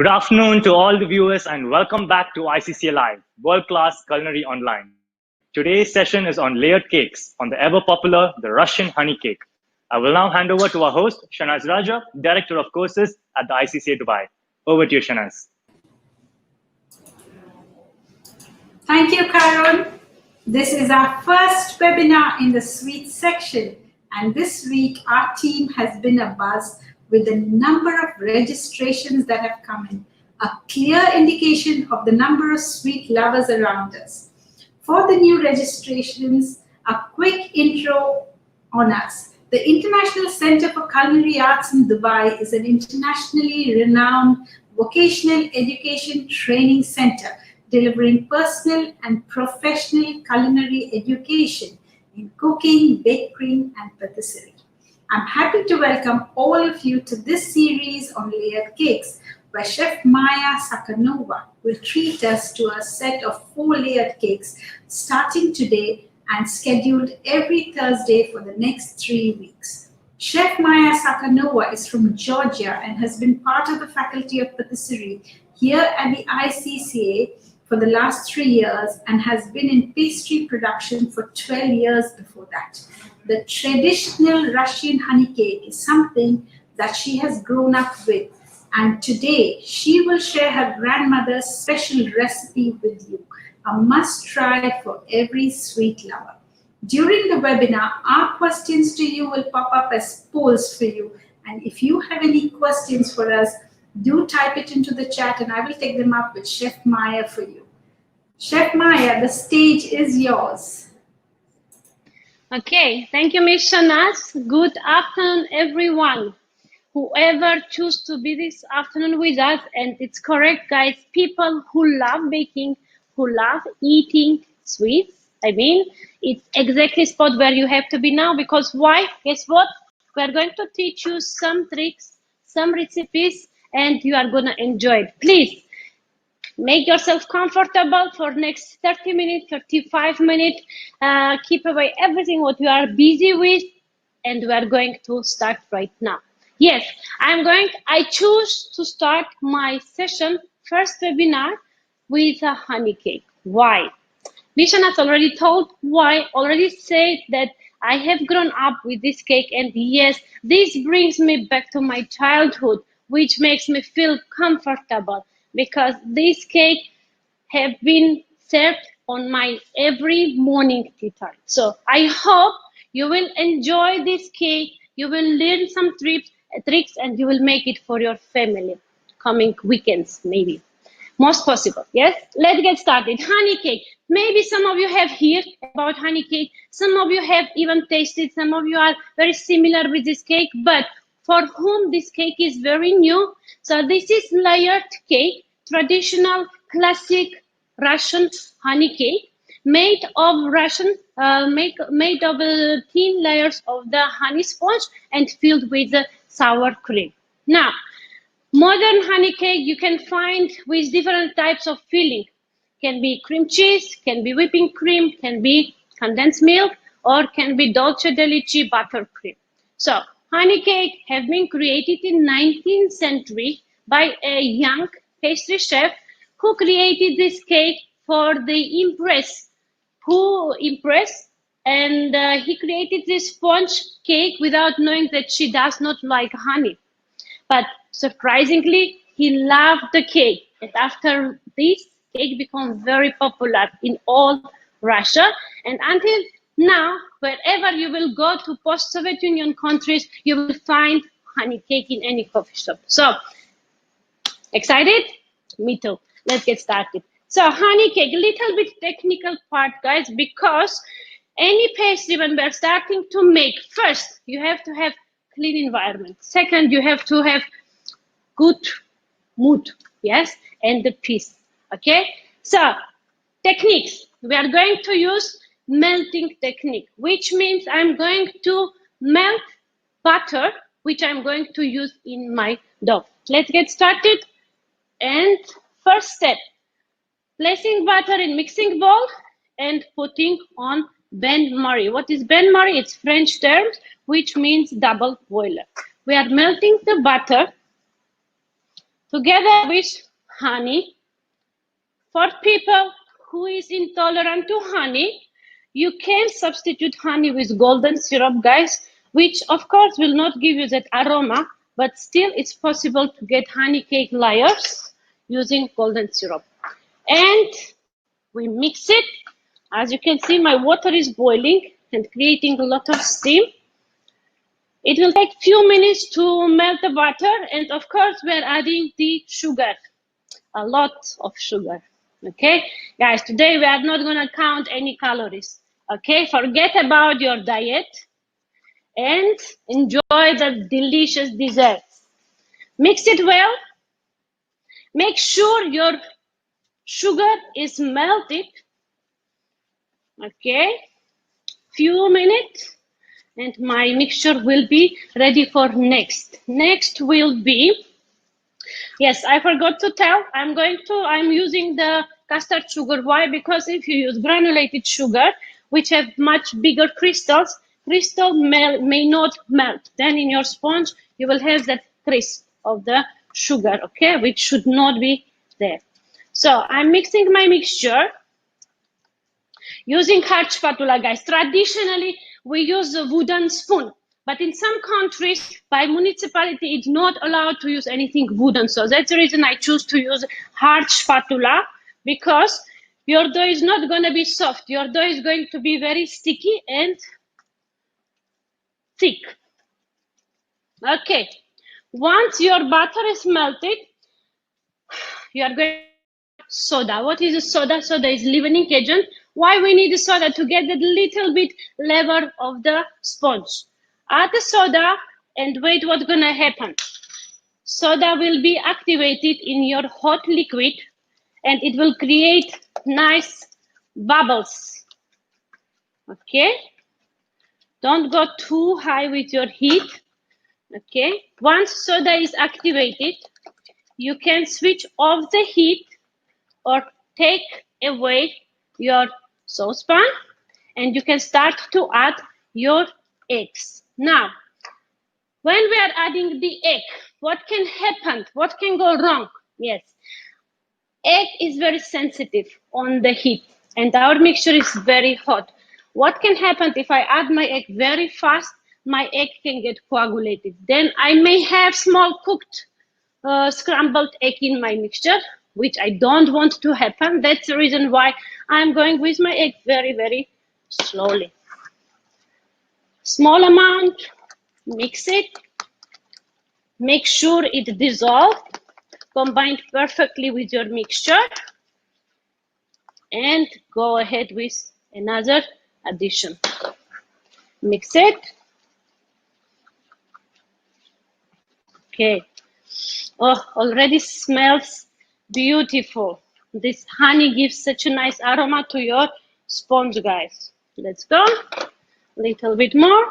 Good afternoon to all the viewers and welcome back to ICCA Live, World-Class Culinary Online. Today's session is on layered cakes, on the ever-popular, the Russian honey cake. I will now hand over to our host, Shanaz Raja, Director of Courses at the ICCA Dubai. Over to you, Shanaz. Thank you, Karan. This is our first webinar in the sweets section, and this week our team has been abuzz with the number of registrations that have come in, a clear indication of the number of sweet lovers around us. For the new registrations, a quick intro on us. The International Center for Culinary Arts in Dubai is an internationally renowned vocational education training center delivering personal and professional culinary education in cooking, baking, and patisserie. I'm happy to welcome all of you to this series on layered cakes, where Chef Maia Tsakanova will treat us to a set of 4 layered cakes starting today and scheduled every Thursday for the next 3 weeks. Chef Maia Tsakanova is from Georgia and has been part of the Faculty of Patisserie here at the ICCA for the last 3 years and has been in pastry production for 12 years before that. The traditional Russian honey cake is something that she has grown up with, and today she will share her grandmother's special recipe with you, a must-try for every sweet lover. During the webinar, our questions to you will pop up as polls for you, and if you have any questions for us, do type it into the chat and I will take them up with Chef Maia for you. Chef Maia, the stage is yours. Okay, thank you, Ms. Shanaz. Good afternoon, everyone. Whoever choose to be this afternoon with us, and it's correct, guys, people who love baking, who love eating sweets. I mean, it's exactly spot where you have to be now, because why? Guess what? We're going to teach you some tricks, some recipes, and you are gonna enjoy it. Please, make yourself comfortable for next 30 minutes, 35 minutes. Keep away everything what you are busy with, and we are going to start right now. Yes, I choose to start my session, first webinar, with a honey cake. Why? Vishan has already told why, already said that I have grown up with this cake, and yes, this brings me back to my childhood, which makes me feel comfortable because this cake have been served on my every morning tea time. So I hope you will enjoy this cake, you will learn some tricks, and you will make it for your family coming weekends, maybe. Most possible. Yes, let's get started. Honey cake. Maybe some of you have heard about honey cake, some of you have even tasted, some of you are very similar with this cake, but for whom this cake is very new. So this is layered cake, traditional classic Russian honey cake, made of made of thin layers of the honey sponge and filled with the sour cream. Now, modern honey cake you can find with different types of filling. Can be cream cheese, can be whipping cream, can be condensed milk, or can be dolce de leche buttercream. So honey cake have been created in 19th century by a young pastry chef who created this cake for the Empress, and he created this sponge cake without knowing that she does not like honey. But surprisingly, he loved the cake. And after this, cake became very popular in all Russia. And until now, wherever you will go to post-Soviet Union countries, you will find honey cake in any coffee shop. So, excited? Me too. Let's get started. So, honey cake, little bit technical part, guys, because any pastry when we're starting to make, first, you have to have clean environment. Second, you have to have good mood, yes, and the peace. Okay, so techniques. We are going to use melting technique, which means I'm going to melt butter, which I'm going to use in my dough. Let's get started. And first step, placing butter in mixing bowl and putting on bain-marie. What is bain-marie? It's French term, which means double boiler. We are melting the butter together with honey. For people who is intolerant to honey, you can substitute honey with golden syrup, guys, which of course will not give you that aroma, but still it's possible to get honey cake layers using golden syrup. And we mix it. As you can see, my water is boiling and creating a lot of steam. It will take few minutes to melt the butter, and of course we're adding the sugar, a lot of sugar. Okay, guys, today we are not gonna count any calories. Okay, forget about your diet and enjoy the delicious desserts. Mix it well. Make sure your sugar is melted. Okay, few minutes and my mixture will be ready for next. Next will be, yes, I forgot to tell, I'm using the custard sugar. Why? Because if you use granulated sugar, which have much bigger crystals, may not melt. Then in your sponge, you will have that crisp of the sugar, okay, which should not be there. So I'm mixing my mixture using hard spatula, guys. Traditionally, we use a wooden spoon, but in some countries, by municipality, it's not allowed to use anything wooden. So that's the reason I choose to use hard spatula, because your dough is not going to be soft. Your dough is going to be very sticky and thick. Okay, once your butter is melted, you are going to add soda. What is a soda? Soda is leavening agent. Why we need the soda? To get a little bit level of the sponge. Add the soda and wait what's gonna happen. Soda will be activated in your hot liquid and it will create nice bubbles. Okay? Don't go too high with your heat. Okay? Once soda is activated, you can switch off the heat or take away your saucepan and you can start to add your eggs. Now, when we are adding the egg, what can happen? What can go wrong? Yes, egg is very sensitive on the heat and our mixture is very hot. What can happen if I add my egg very fast? My egg can get coagulated. Then I may have small cooked scrambled egg in my mixture, which I don't want to happen. That's the reason why I'm going with my egg very, very slowly. Small amount, mix it, make sure it dissolves, combined perfectly with your mixture, and go ahead with another addition. Mix it. Okay. Oh, already smells beautiful. This honey gives such a nice aroma to your sponge, guys. Let's go. A little bit more.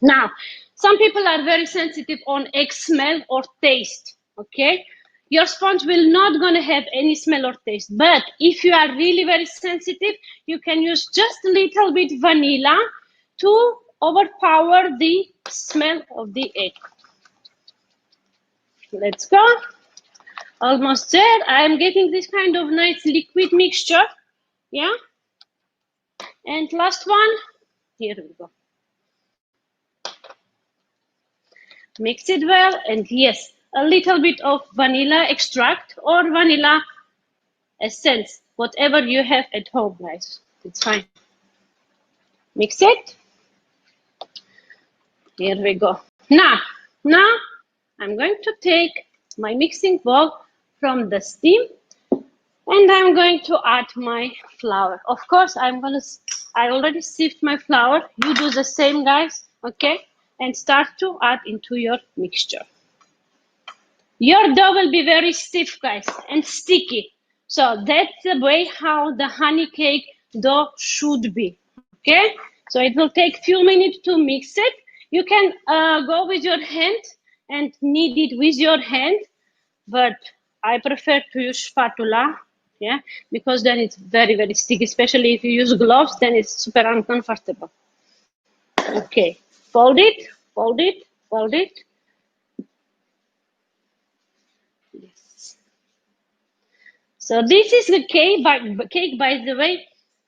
Now, some people are very sensitive on egg smell or taste, okay? Your sponge will not gonna have any smell or taste, but if you are really very sensitive, you can use just a little bit vanilla to overpower the smell of the egg. Let's go. Almost there. I am getting this kind of nice liquid mixture. Yeah. And last one. Here we go. Mix it well. And yes, a little bit of vanilla extract or vanilla essence. Whatever you have at home, guys. It's fine. Mix it. Here we go. Now I'm going to take my mixing bowl from the steam and I'm going to add my flour. Of course, I already sieved my flour. You do the same, guys, okay? And start to add into your mixture. Your dough will be very stiff, guys, and sticky. So that's the way how the honey cake dough should be, okay? So it will take few minutes to mix it. You can go with your hand and knead it with your hand, but I prefer to use spatula, yeah, because then it's very, very sticky, especially if you use gloves, then it's super uncomfortable. Okay, fold it, fold it, fold it. So this is the cake, by the way,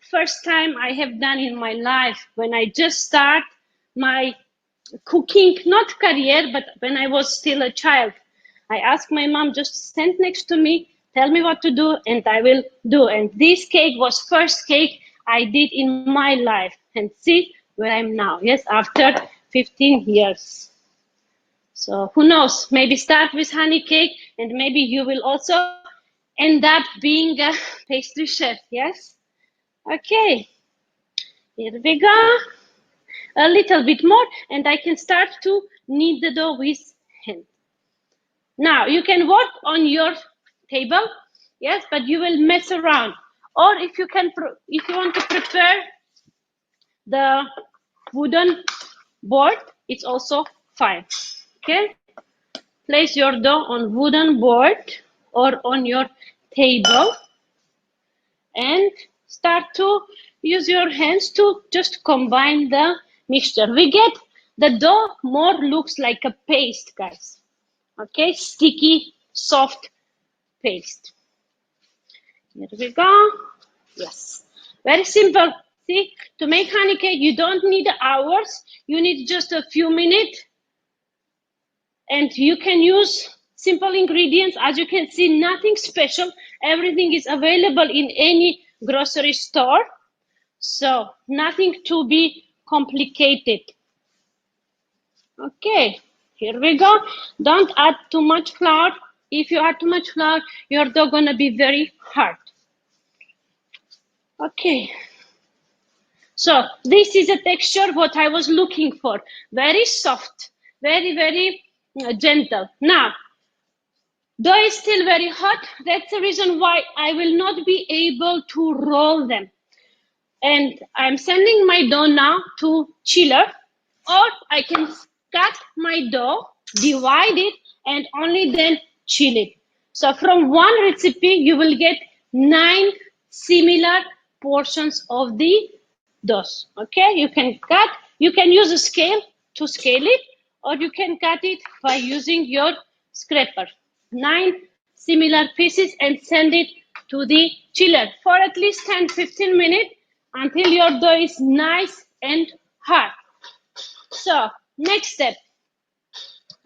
first time I have done in my life when I just start my cooking, not career, but when I was still a child. I asked my mom just to stand next to me, tell me what to do, and I will do. And this cake was first cake I did in my life. And see where I'm now. Yes, after 15 years. So who knows? Maybe start with honey cake, and maybe you will also end up being a pastry chef. Yes. Okay. Here we go. A little bit more, and I can start to knead the dough with hand. Now you can work on your table, yes, but you will mess around. Or if you want to prepare the wooden board, it's also fine. Okay, place your dough on wooden board or on your table, and start to use your hands to just combine the mixture. We get the dough more looks like a paste, guys. Okay, sticky, soft paste. Here we go. Yes, very simple. See, to make honey cake, you don't need hours. You need just a few minutes, and you can use simple ingredients. As you can see, nothing special. Everything is available in any grocery store. So nothing to be complicated. Okay, here we go. Don't add too much flour. If you add too much flour, your dough gonna be very hard. Okay. So this is a texture what I was looking for. Very soft, very, very gentle. Now, dough is still very hot. That's the reason why I will not be able to roll them. And I'm sending my dough now to chiller, or I can cut my dough, divide it, and only then chill it. So from one recipe, you will get 9 similar portions of the dough. Okay, you can cut, you can use a scale to scale it, or you can cut it by using your scraper. 9 similar pieces and send it to the chiller for at least 10-15 minutes until your dough is nice and hard. So next step,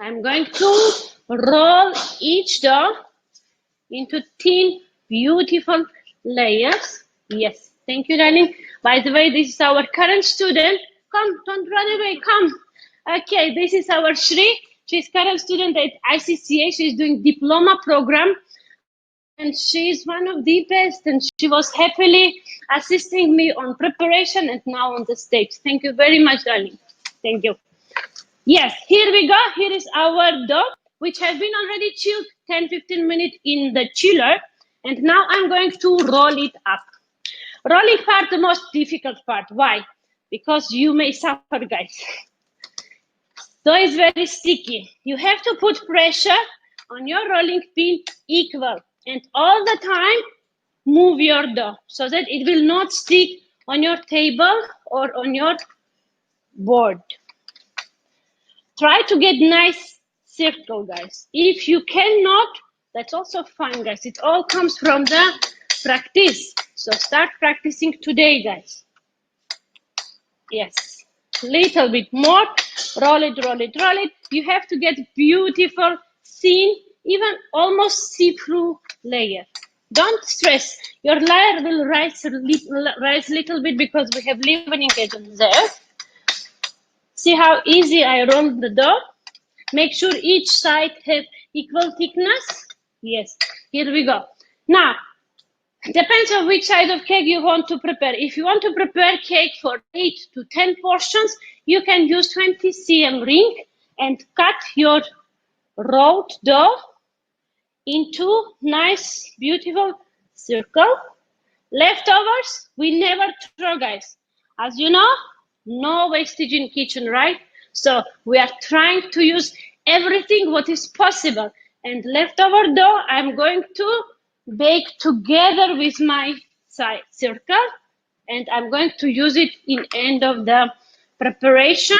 I'm going to roll each dough into thin, beautiful layers. Yes, thank you, darling. By the way, this is our current student. Come, don't run away, come. Okay, this is our Shri. She's current student at ICCA. She's doing diploma program. And she's one of the best, and she was happily assisting me on preparation and now on the stage. Thank you very much, darling. Thank you. Yes, here we go. Here is our dough, which has been already chilled 10-15 minutes in the chiller. And now I'm going to roll it up. Rolling part, the most difficult part. Why? Because you may suffer, guys. Dough is very sticky. You have to put pressure on your rolling pin equal. And all the time, move your dough so that it will not stick on your table or on your board. Try to get nice circle, guys. If you cannot, that's also fine, guys. It all comes from the practice. So start practicing today, guys. Yes, little bit more. Roll it, roll it, roll it. You have to get beautiful, thin, even almost see-through layer. Don't stress. Your layer will rise a little bit because we have leavening agent there. See how easy I roll the dough? Make sure each side has equal thickness. Yes, here we go. Now, depends on which side of cake you want to prepare. If you want to prepare cake for 8 to 10 portions, you can use 20 cm ring and cut your rolled dough into nice, beautiful circle. Leftovers, we never throw, guys. As you know, no wastage in kitchen, right? So we are trying to use everything what is possible. And leftover dough, I'm going to bake together with my side circle, and I'm going to use it in end of the preparation,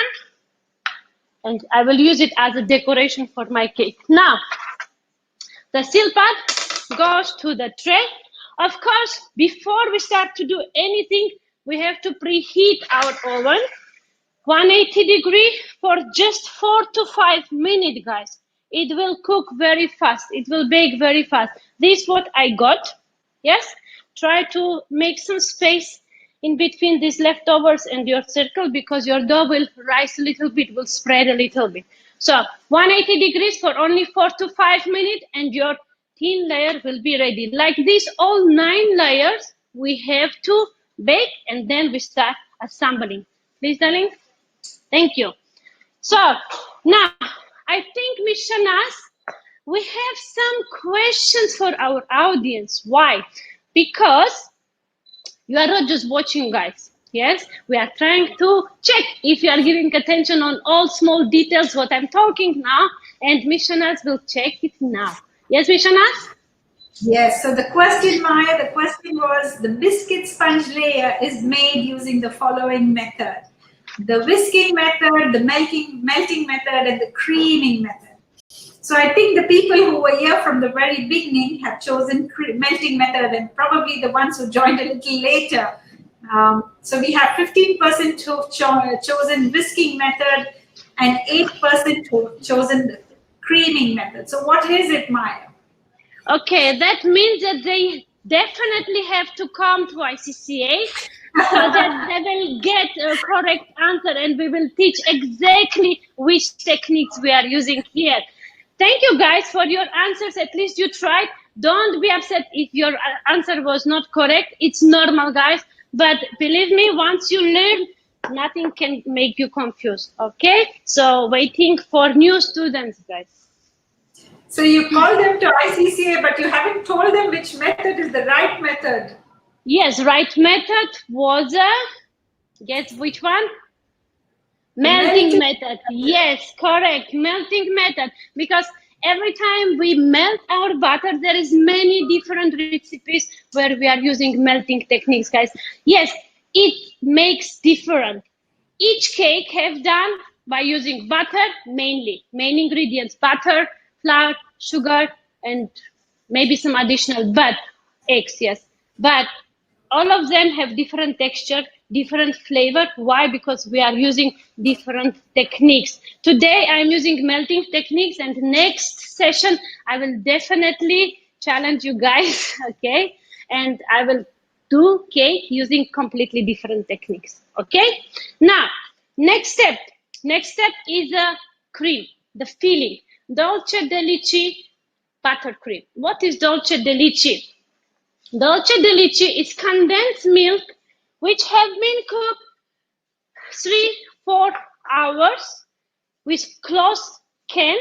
and I will use it as a decoration for my cake. Now, the seal pad goes to the tray. Of course, before we start to do anything, we have to preheat our oven 180-degree for just 4 to 5 minutes, guys. It will cook very fast. It will bake very fast. This is what I got. Yes, try to make some space in between these leftovers and your circle, because your dough will rise a little bit, will spread a little bit. So 180 degrees for only 4 to 5 minutes, and your thin layer will be ready. Like this, all 9 layers we have to bake, and then we start assembling. Please, darling. Thank you. So now I think, Miss Shanaz, we have some questions for our audience. Why? Because you are not just watching, guys. Yes, we are trying to check if you are giving attention on all small details what I'm talking now, and Miss Shanaz will check it now. Yes, Miss Shanaz? Yes, so the question, Maya, the question was, the biscuit sponge layer is made using the following method: the whisking method, the melting method, and the creaming method. So I think the people who were here from the very beginning have chosen melting method, and probably the ones who joined a little later. So we have 15% who've chosen whisking method and 8% who've chosen the creaming method. So what is it, Maya? Okay, that means that they definitely have to come to ICCA so that they will get a correct answer, and we will teach exactly which techniques we are using here. Thank you guys for your answers. At least you tried. Don't be upset if your answer was not correct. It's normal, guys. But believe me, once you learn, nothing can make you confused. Okay? So waiting for new students, guys. So you called them to ICCA, but you haven't told them which method is the right method. Yes, right method was guess which one? Melting method. Yes, correct. Melting method. Because every time we melt our butter, there is many different recipes where we are using melting techniques, guys. Yes, it makes different. Each cake have done by using butter mainly. Main ingredients: butter, flour, sugar, and maybe some additional, but eggs, yes. But all of them have different texture, different flavor. Why? Because we are using different techniques. Today I'm using melting techniques, and next session I will definitely challenge you guys, okay? And I will do cake using completely different techniques, okay? Now, next step is a cream, the filling, dolce de leche buttercream. What is dolce de leche? Dolce de leche is condensed milk which have been cooked 3-4 hours with closed can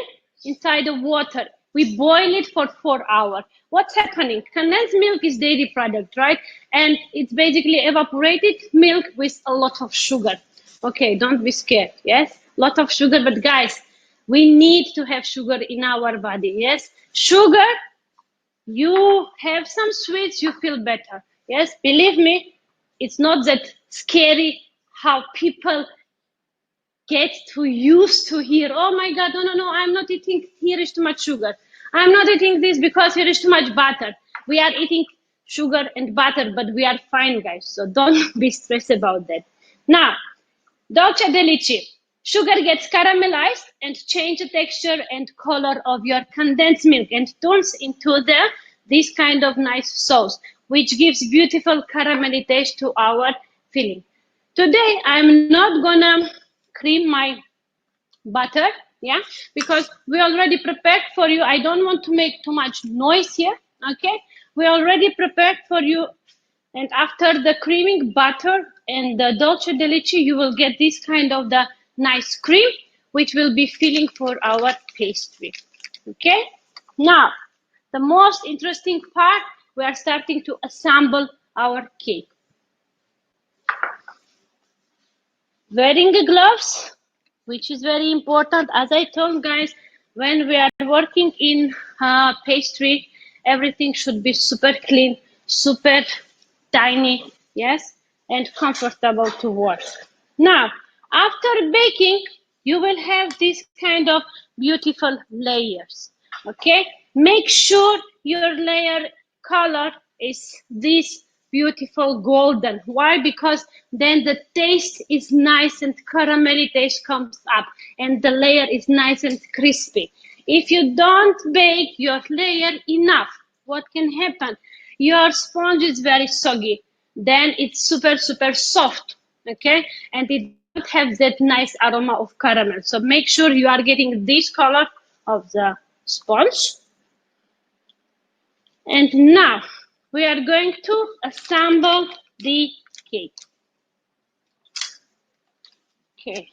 inside the water. We boil it for 4 hours. What's happening? Condensed milk is dairy product, right? And it's basically evaporated milk with a lot of sugar. Okay, don't be scared, yes? Lot of sugar, but guys, we need to have sugar in our body, yes? Sugar, you have some sweets, you feel better. Yes, believe me, it's not that scary how people get too used to hear, oh my God, no, I'm not eating, here is too much sugar. I'm not eating this because here is too much butter. We are eating sugar and butter, but we are fine, guys. So don't be stressed about that. Now, dolce de leche. Sugar gets caramelized and change the texture and color of your condensed milk and turns into this kind of nice sauce, which gives beautiful caramelly taste to our filling. Today, I'm not gonna cream my butter, yeah, because we already prepared for you. I don't want to make too much noise here, okay? We already prepared for you, and after the creaming butter and the dolce de leche, you will get this kind of the nice cream, which will be filling for our pastry, okay? Now, the most interesting part, we are starting to assemble our cake. Wearing the gloves, which is very important. As I told guys, when we are working in pastry, everything should be super clean, super tiny, yes, and comfortable to work. Now, after baking, you will have this kind of beautiful layers, okay? Make sure your layer color is this beautiful golden. Why? Because then the taste is nice and caramelly taste comes up and the layer is nice and crispy. If you don't bake your layer enough, what can happen? Your sponge is very soggy. Then it's super, super soft, okay? And it don't have that nice aroma of caramel. So make sure you are getting this color of the sponge. And now we are going to assemble the cake. Okay.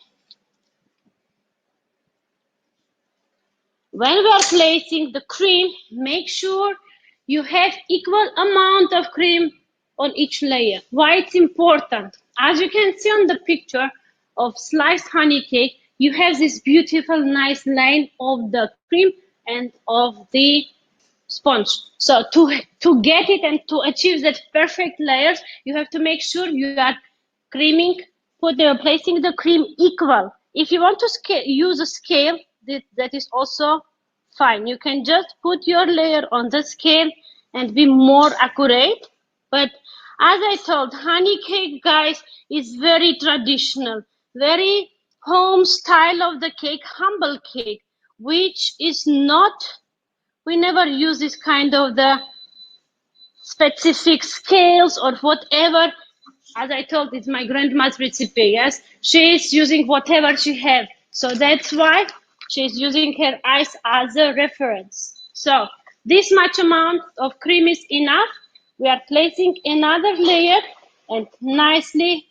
When we are placing the cream, make sure you have equal amount of cream on each layer. Why it's important? As you can see on the picture of sliced honey cake, you have this beautiful, nice line of the cream and of the sponge. So to get it and to achieve that perfect layers, you have to make sure you are creaming, placing the cream equal. If you want to use a scale, that is also fine. You can just put your layer on the scale and be more accurate. But as I told, honey cake, guys, is very traditional, very home style of the cake, humble cake, which is not, we never use this kind of the specific scales or whatever. As I told, it's my grandma's recipe. Yes, she's using whatever she have, so that's why she's using her eyes as a reference. So this much amount of cream is enough. We are placing another layer and nicely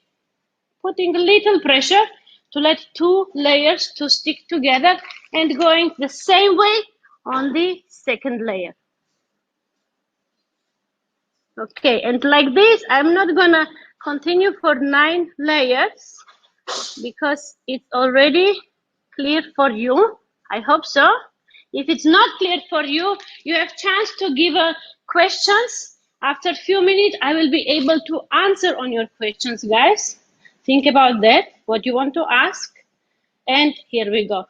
putting a little pressure to let two layers to stick together and going the same way on the second layer. Okay, and like this, I'm not gonna continue for 9 layers because it's already clear for you. I hope so. If it's not clear for you, you have chance to give questions. After a few minutes, I will be able to answer on your questions, guys. Think about that, what you want to ask. And here we go.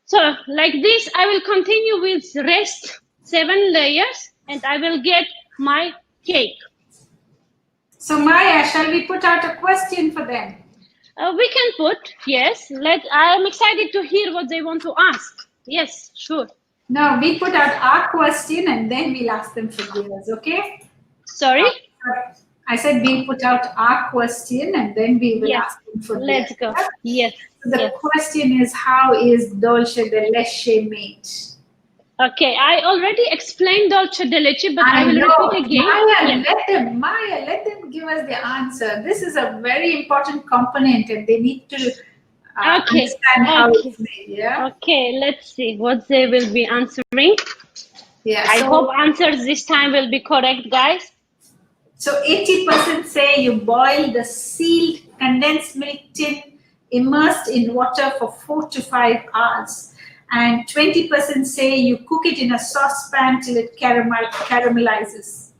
So like this, I will continue with rest 7 layers and I will get my cake. So Maya, shall we put out a question for them? We can put, yes. I am excited to hear what they want to ask. Yes, sure. No, we put out our question and then we'll ask them for theirs, okay? Sorry? I said we'll put out our question and then we will ask them for theirs. Let's go. Yes. So the question is, how is dolce de leche made? Okay, I already explained dolce de leche, but I will repeat again. Maya, let them give us the answer. This is a very important component and they need to understand how it's made. Yeah. Okay, let's see what they will be answering. Yeah. I hope answers this time will be correct, guys. So 80% say you boil the sealed condensed milk tin immersed in water for 4 to 5 hours. And 20% say you cook it in a saucepan till it caramelizes.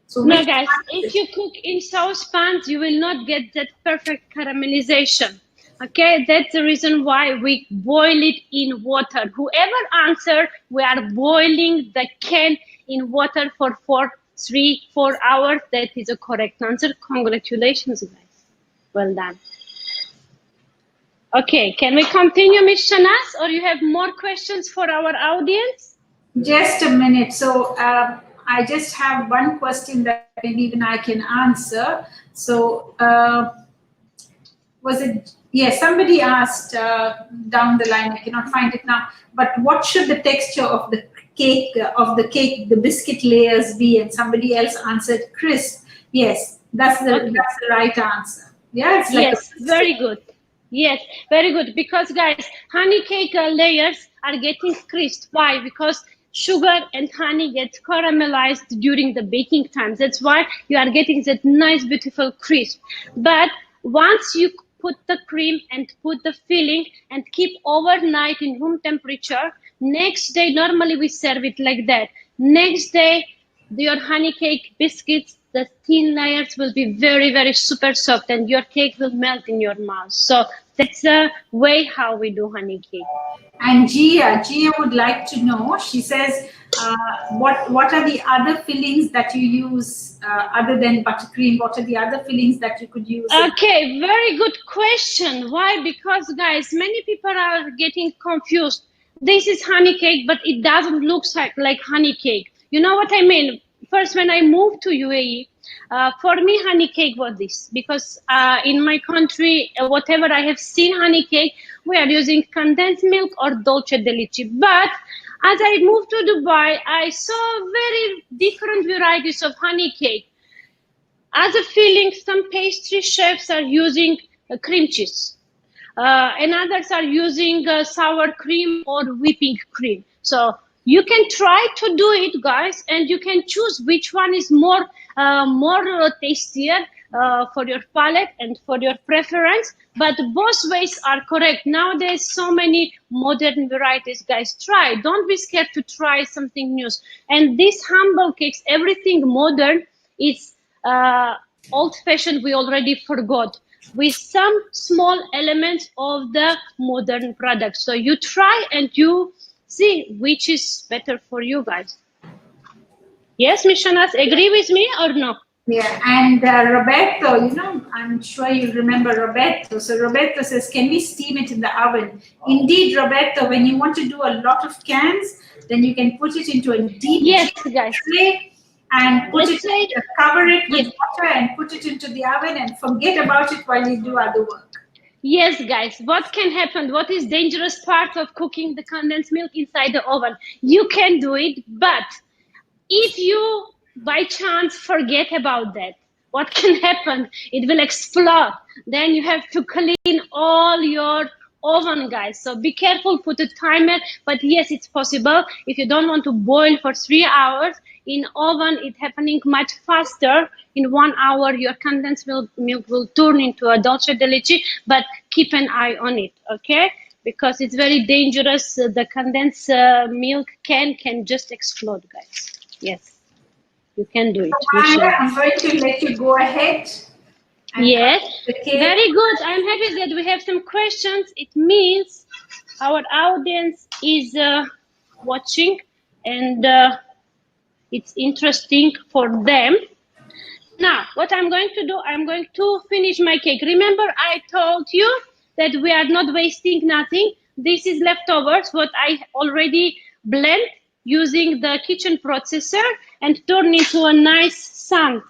So no, guys, if you cook in saucepans, you will not get that perfect caramelization. Okay, that's the reason why we boil it in water. Whoever answered, we are boiling the can in water for 3-4 hours. That is a correct answer. Congratulations, guys. Well done. Okay, can we continue, Ms. Shanas, or you have more questions for our audience? Just a minute. So I just have one question that maybe even I can answer. So was it, yes, somebody asked down the line, I cannot find it now, but what should the texture of the cake, the biscuit layers be? And somebody else answered crisp. Yes, that's the right answer. Yeah, it's like yes, very good. Yes, very good. Because guys, honey cake layers are getting crisp. Why? Because sugar and honey get caramelized during the baking time. That's why you are getting that nice, beautiful crisp. But once you put the cream and put the filling and keep overnight in room temperature, next day, normally we serve it like that. Next day, your honey cake biscuits the thin layers will be very, very super soft, and your cake will melt in your mouth. So that's the way how we do honey cake. And Gia would like to know. She says, what are the other fillings that you use other than buttercream? What are the other fillings that you could use? Okay, very good question. Why? Because guys, many people are getting confused. This is honey cake, but it doesn't look like honey cake. You know what I mean? First, when I moved to UAE, for me, honey cake was this, because in my country, whatever I have seen honey cake, we are using condensed milk or dolce de leche. But as I moved to Dubai, I saw very different varieties of honey cake. As a filling, some pastry chefs are using cream cheese, and others are using sour cream or whipping cream. So you can try to do it, guys, and you can choose which one is more tastier for your palate and for your preference. But both ways are correct. Nowadays, so many modern varieties, guys. Try. Don't be scared to try something new. And these humble cakes, everything modern, is old-fashioned. We already forgot, with some small elements of the modern product. So you try and you see which is better for you guys. Yes, Mishanas, agree with me or no? Yeah, and Roberto, I'm sure you remember Roberto. So Roberto says, can we steam it in the oven? Indeed, Roberto, when you want to do a lot of cans, then you can put it into a deep guys, tray and cover it with yes, water and put it into the oven and forget about it while you do other work. Yes, guys, what can happen? What is dangerous part of cooking the condensed milk inside the oven? You can do it, but if you by chance forget about that, what can happen? It will explode. Then you have to clean all your oven, guys. So be careful, put a timer. But yes, it's possible. If you don't want to boil for 3 hours in oven, it's happening much faster. In 1 hour, your condensed milk will turn into a dolce de leche. But keep an eye on it, okay? Because it's very dangerous. The condensed milk can just explode, guys. Yes, you can do it. Maia, I'm going to let you go ahead. Yes, very good. I'm happy that we have some questions. It means our audience is watching, and it's interesting for them. Now, what I'm going to do, I'm going to finish my cake. Remember, I told you that we are not wasting nothing. This is leftovers, what I already blend using the kitchen processor and turn into a nice sand,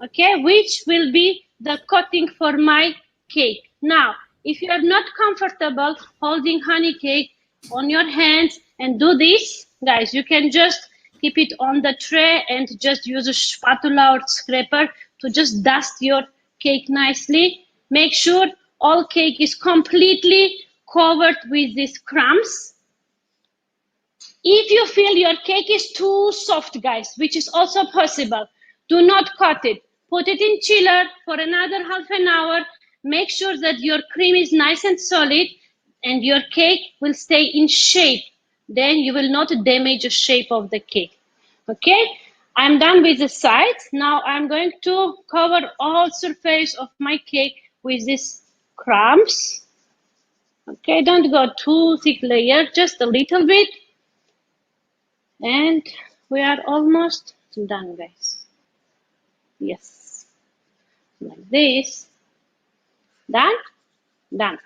okay, which will be the coating for my cake. Now, if you are not comfortable holding honey cake on your hands and do this, guys, you can just keep it on the tray and just use a spatula or scraper to just dust your cake nicely. Make sure all cake is completely covered with these crumbs. If you feel your cake is too soft, guys, which is also possible, do not cut it. Put it in chiller for another half an hour. Make sure that your cream is nice and solid and your cake will stay in shape. Then you will not damage the shape of the cake. Okay, I'm done with the sides. Now I'm going to cover all surface of my cake with these crumbs. Okay, don't go too thick layer, just a little bit. And we are almost done, guys. Yes, like this. Done? Done.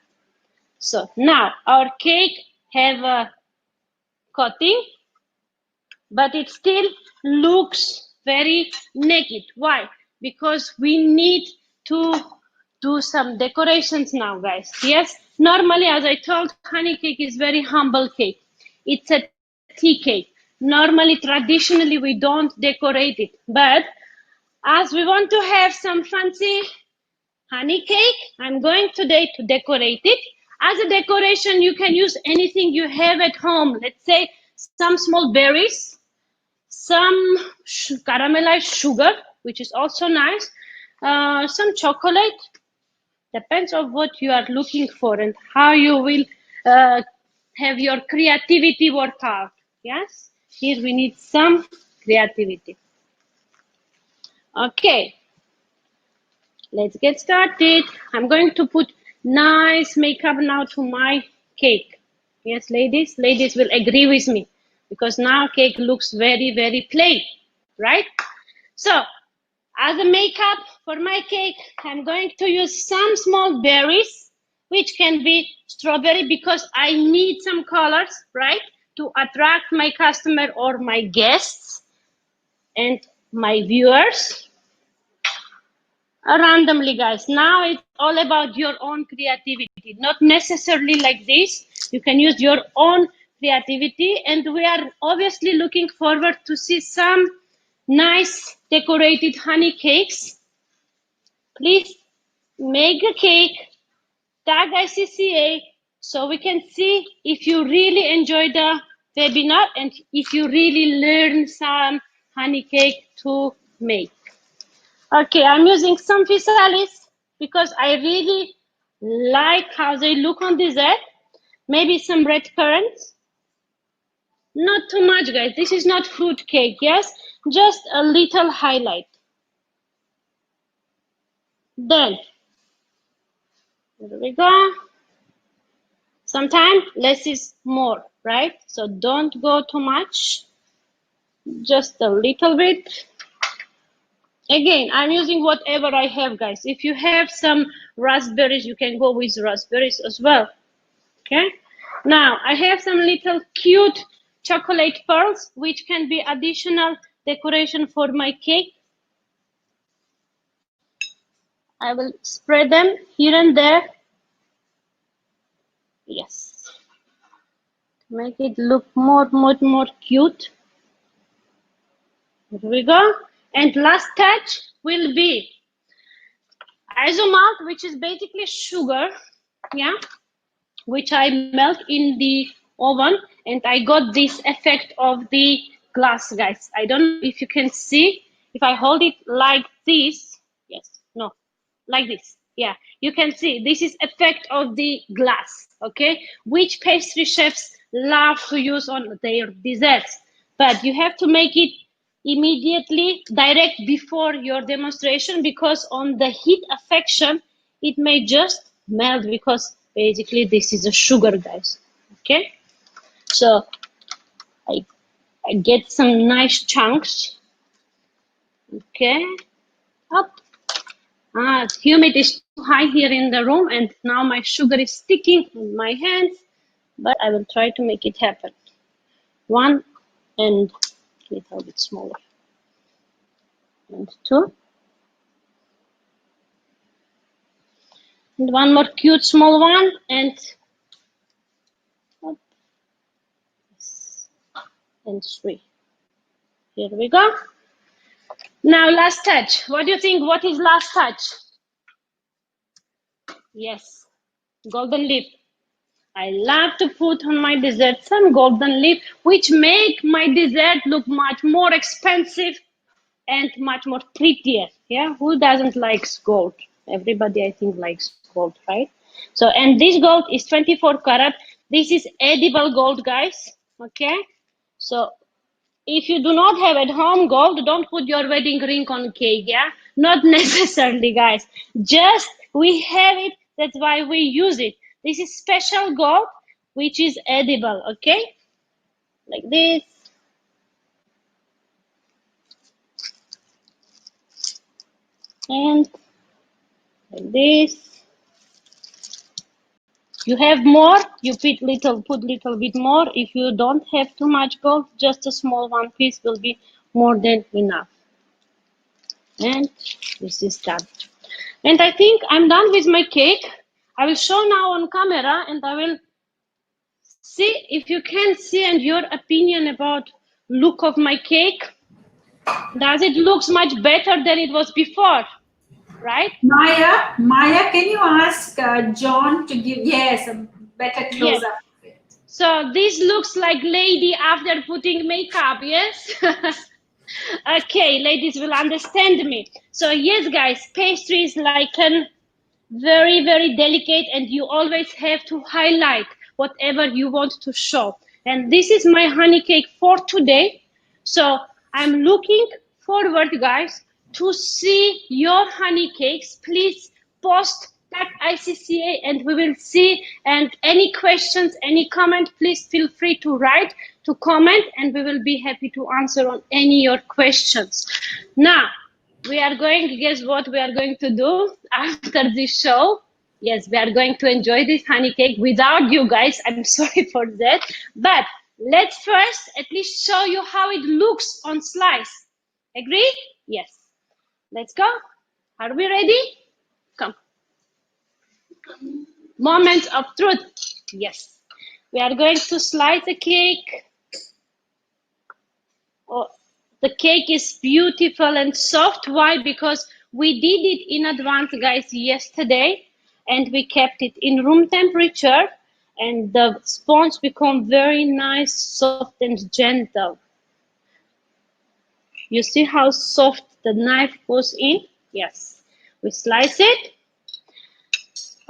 So now our cake have a coating, but it still looks very naked. Why? Because we need to do some decorations now, guys. Yes, normally, as I told, honey cake is very humble cake. It's a tea cake. Normally, traditionally, we don't decorate it, but as we want to have some fancy honey cake, I'm going today to decorate it. As a decoration, you can use anything you have at home. Let's say some small berries, some caramelized sugar, which is also nice, some chocolate. Depends on what you are looking for and how you will have your creativity work out. Yes, here we need some creativity. Okay, let's get started. I'm going to put nice makeup now to my cake. Yes, ladies will agree with me because now cake looks very, very plain, right? So as a makeup for my cake, I'm going to use some small berries, which can be strawberry because I need some colors, right? To attract my customer or my guests and my viewers randomly, guys. Now it's all about your own creativity, not necessarily like this. You can use your own creativity, and we are obviously looking forward to see some nice decorated honey cakes. Please make a cake, tag ICCA so we can see if you really enjoy the webinar and if you really learn some honey cake to make. Okay, I'm using some physalis because I really like how they look on dessert. Maybe some red currants. Not too much, guys. This is not fruit cake, yes? Just a little highlight. Then, there we go. Sometimes less is more, right? So don't go too much, just a little bit. Again, I'm using whatever I have, guys. If you have some raspberries, you can go with raspberries as well, okay? Now, I have some little cute chocolate pearls, which can be additional decoration for my cake. I will spread them here and there. Yes. Make it look more cute. Here we go. And last touch will be isomalt, which is basically sugar, yeah, which I melt in the oven, and I got this effect of the glass, guys. I don't know if you can see. If I hold it like this, yes, no, like this, yeah, you can see this is effect of the glass, okay, which pastry chefs love to use on their desserts, but you have to make it immediately direct before your demonstration because on the heat affection it may just melt because basically this is a sugar, guys. Okay, so I get some nice chunks. Okay, up. Humidity is too high here in the room, and now my sugar is sticking in my hands, but I will try to make it happen. One and a little bit smaller, and two, and one more cute small one, and three. Here we go. Now last touch. What do you think? What is last touch? Yes, golden leaf. I love to put on my dessert some golden leaf, which make my dessert look much more expensive and much more prettier. Yeah, who doesn't like gold? Everybody, I think, likes gold, right? So, and this gold is 24 karat. This is edible gold, guys. Okay, so if you do not have at home gold, don't put your wedding ring on cake. Yeah, not necessarily, guys. Just we have it. That's why we use it. This is special gold, which is edible. Okay, like this. And like this. You have more, you put little bit more. If you don't have too much gold, just a small one piece will be more than enough. And this is done. And I think I'm done with my cake. I will show now on camera, and I will see if you can see and your opinion about look of my cake. Does it looks much better than it was before, right? Maya, can you ask John to give, yes, a better close Yes. up? So this looks like lady after putting makeup, yes? Okay, ladies will understand me. So yes, guys, pastry is like an very delicate, and you always have to highlight whatever you want to show. And this is my honey cake for today. So I'm looking forward, guys, to see your honey cakes. Please post tag ICCA and we will see. And any questions, any comment, please feel free to write, to comment, and we will be happy to answer on any of your questions. Now, we are going to guess what we are going to do after this show. Yes, we are going to enjoy this honey cake without you guys. I'm sorry for that. But let's first at least show you how it looks on slice. Agree? Yes. Let's go. Are we ready? Come. Moment of truth. Yes. We are going to slice the cake. Oh, the cake is beautiful and soft. Why? Because we did it in advance, guys, yesterday, and we kept it in room temperature, and the sponge become very nice, soft and gentle. You see how soft the knife goes in? Yes. We slice it.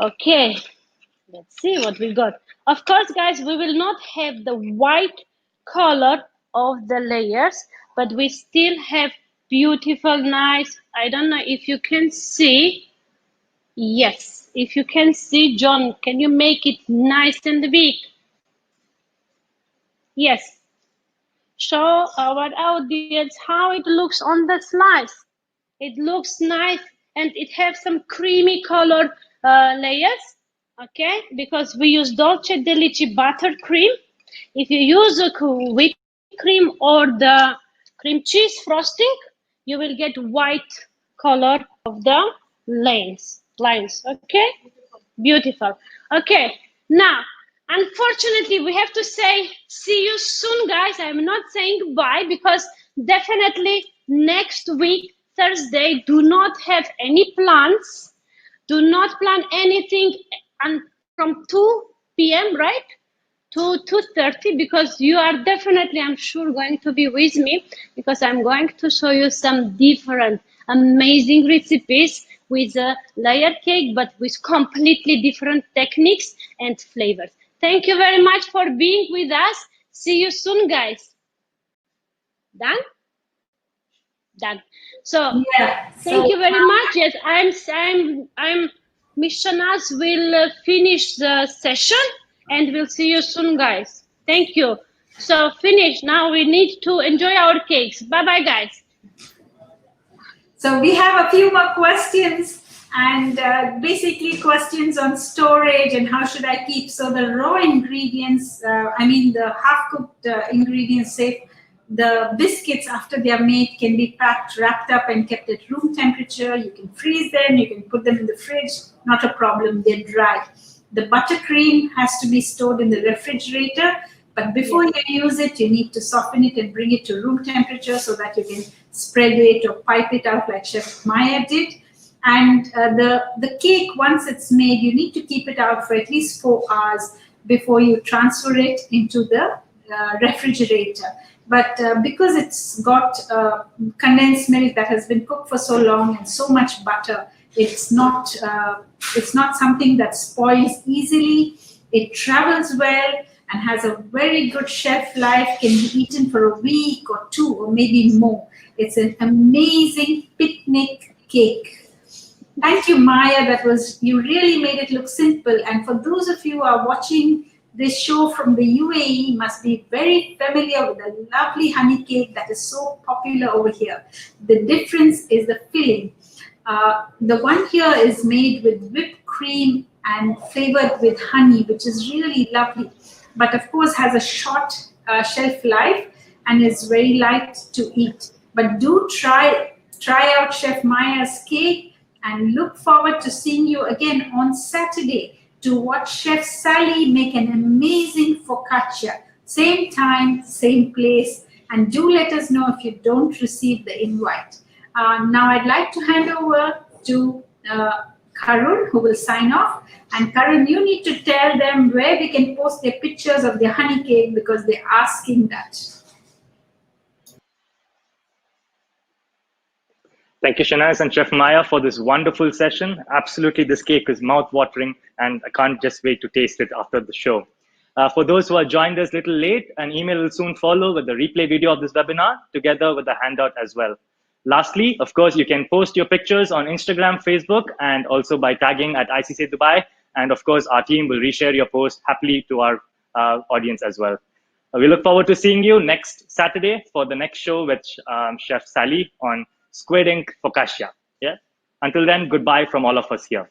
Okay, let's see what we got. Of course, guys, we will not have the white color of the layers, but we still have beautiful, nice. I don't know if you can see. Yes, if you can see, John, can you make it nice and big? Yes. Show our audience how it looks on the slice. It looks nice and it has some creamy color layers, okay? Because we use Dolce de Leche buttercream. If you use a whipped cream or the cream cheese frosting, you will get white color of the lines, okay? Beautiful. Okay, now, unfortunately, we have to say see you soon, guys. I'm not saying bye because definitely next week, Thursday, do not have any plans. Do not plan anything from 2 p.m., right? To 2:30 because you are definitely, I'm sure, going to be with me because I'm going to show you some different amazing recipes with a layer cake, but with completely different techniques and flavors. Thank you very much for being with us. See you soon, guys. Done? Done. So Yeah. thank So you very much. Yes, I'm Miss Shanaz will finish the session and we'll see you soon, guys. Thank you. So finish. Now we need to enjoy our cakes. Bye bye, guys. So we have a few more questions and basically questions on storage and how should I keep. So the raw ingredients, the half-cooked ingredients safe. The biscuits after they are made can be packed, wrapped up and kept at room temperature. You can freeze them, you can put them in the fridge, not a problem, they're dry. The buttercream has to be stored in the refrigerator, but before you use it, you need to soften it and bring it to room temperature so that you can spread it or pipe it out like Chef Maia did. And the cake, once it's made, you need to keep it out for at least 4 hours before you transfer it into the refrigerator. But because it's got condensed milk that has been cooked for so long and so much butter, it's not something that spoils easily. It travels well and has a very good shelf life, can be eaten for a week or 2 or maybe more. It's an amazing picnic cake. Thank you, Maya. You really made it look simple. And for those of you who are watching this show from the UAE, must be very familiar with the lovely honey cake that is so popular over here. The difference is the filling. The one here is made with whipped cream and flavored with honey, which is really lovely, but of course has a short shelf life and is very light to eat. But do try out Chef Maya's cake and look forward to seeing you again on Saturday to watch Chef Sally make an amazing focaccia. Same time, same place, and do let us know if you don't receive the invite. Now I'd like to hand over to Karun, who will sign off. And Karun, you need to tell them where they can post their pictures of their honey cake because they're asking that. Thank you, Shanaz and Chef Maya, for this wonderful session. Absolutely, this cake is mouth-watering, and I can't just wait to taste it after the show. For those who are joined us a little late, an email will soon follow with the replay video of this webinar, together with the handout as well. Lastly, of course, you can post your pictures on Instagram, Facebook, and also by tagging at ICC Dubai. And of course, our team will reshare your post happily to our audience as well. We look forward to seeing you next Saturday for the next show with Chef Sally on squid ink focaccia. Yeah. Until then, goodbye from all of us here.